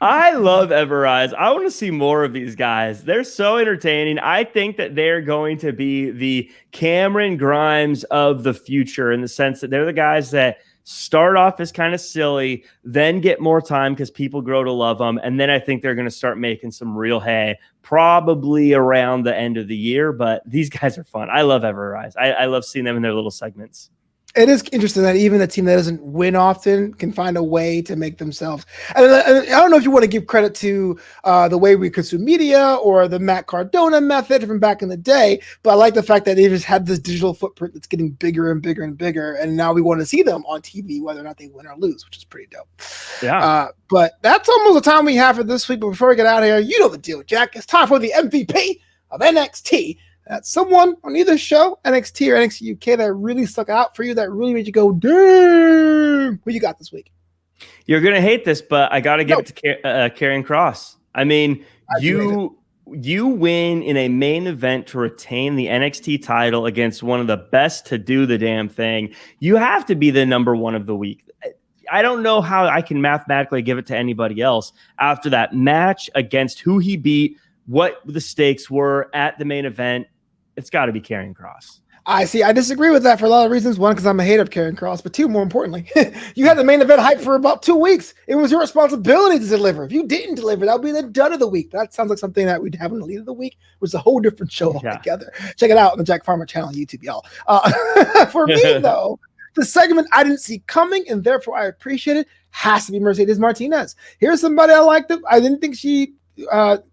I love Ever Rise. I want to see more of these guys. They're so entertaining. I think that they're going to be the Cameron Grimes of the future, in the sense that they're the guys that start off as kind of silly, then get more time because people grow to love them, and then I think they're going to start making some real hay, probably around the end of the year. But these guys are fun. I love Ever Rise. I love seeing them in their little segments. It is interesting that even a team that doesn't win often can find a way to make themselves. And I don't know if you want to give credit to the way we consume media or the Matt Cardona method from back in the day, but I like the fact that they just had this digital footprint that's getting bigger and bigger and bigger, and now we want to see them on TV, whether or not they win or lose, which is pretty dope. Yeah. But that's almost the time we have for this week. But before we get out of here, you know the deal, Jack. It's time for the MVP of NXT. That's someone on either show, NXT or NXT UK, that really stuck out for you, that really made you go, damn. Who you got this week? You're going to hate this, but I got to give it to Karrion Kross. I mean, you win in a main event to retain the NXT title against one of the best to do the damn thing. You have to be the number one of the week. I don't know how I can mathematically give it to anybody else after that match against who he beat, what the stakes were at the main event. It's got to be Karrion Kross. I see. I disagree with that for a lot of reasons. One, because I'm a hater of Karrion Kross, but two, more importantly, you had the main event hype for about 2 weeks. It was your responsibility to deliver. If you didn't deliver, that would be the dud of the week. That sounds like something that we'd have in the lead of the week, which is a whole different show altogether. Check it out on the Jack Farmer channel on YouTube, y'all. For me, though, the segment I didn't see coming, and therefore I appreciate it, has to be Mercedes Martinez. Here's somebody I liked. I didn't think she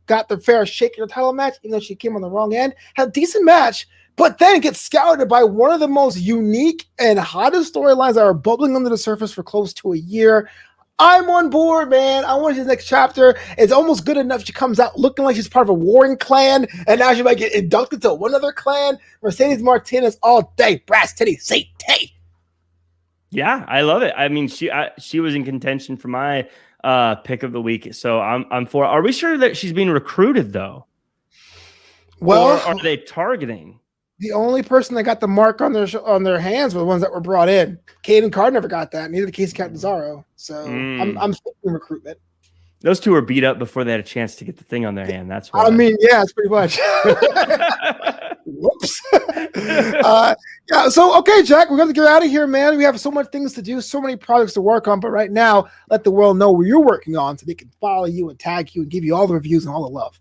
got the fair shake in her title match, even though she came on the wrong end. Had a decent match, but then gets scouted by one of the most unique and hottest storylines that are bubbling under the surface for close to a year. I'm on board, man. I want to see the next chapter. It's almost good enough. She comes out looking like she's part of a warring clan, and now she might get inducted to one other clan. Mercedes Martinez all day. Brass titty, say tay. Yeah, I love it. I mean, she was in contention for my pick of the week, so I'm for. Are we sure that she's being recruited though? Well, or are they targeting? The only person that got the mark on their hands were the ones that were brought in. Caden Carr never got that. Neither did Casey Catanzaro. So I'm thinking recruitment. Those two were beat up before they had a chance to get the thing on their hand. That's why. I mean, yeah, it's pretty much. Whoops. Yeah. So, okay, Jack, we're going to get out of here, man. We have so much things to do, so many projects to work on. But right now, let the world know what you're working on so they can follow you and tag you and give you all the reviews and all the love.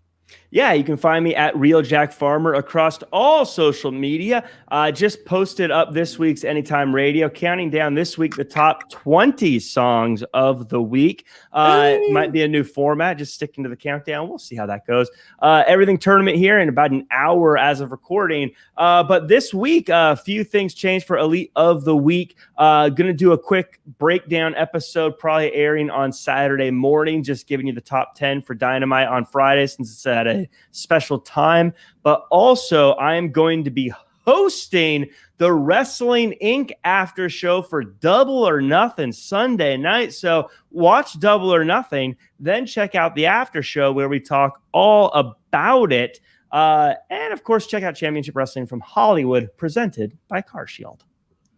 Yeah, you can find me at Real Jack Farmer across all social media. Just posted up this week's Anytime Radio, counting down this week the top 20 songs of the week. Might be a new format, just sticking to the countdown. We'll see how that goes. Everything tournament here in about an hour as of recording. But this week, a few things changed for Elite of the Week. Going to do a quick breakdown episode, probably airing on Saturday morning, just giving you the top 10 for Dynamite on Friday since it's at a special time. But also, I am going to be hosting the Wrestling Inc. after show for Double or Nothing Sunday night. So watch Double or Nothing, then check out the after show where we talk all about it. And of course, check out Championship Wrestling from Hollywood, presented by Car Shield.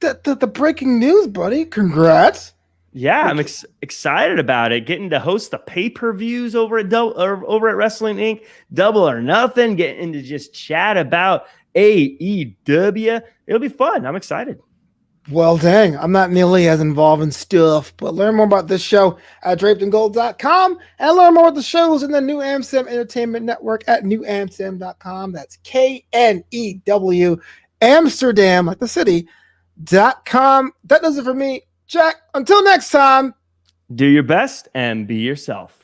The breaking news, buddy. Congrats. Yeah, I'm excited about it. Getting to host the pay-per-views over at Wrestling Inc. Double or Nothing. Getting to just chat about AEW. It'll be fun. I'm excited. Well, dang. I'm not nearly as involved in stuff, but learn more about this show at drapedandgold.com and learn more about the shows in the New Amsterdam Entertainment Network at newamsterdam.com. That's KNEW Amsterdam, like the city.com. That does it for me. Jack, until next time. Do your best and be yourself.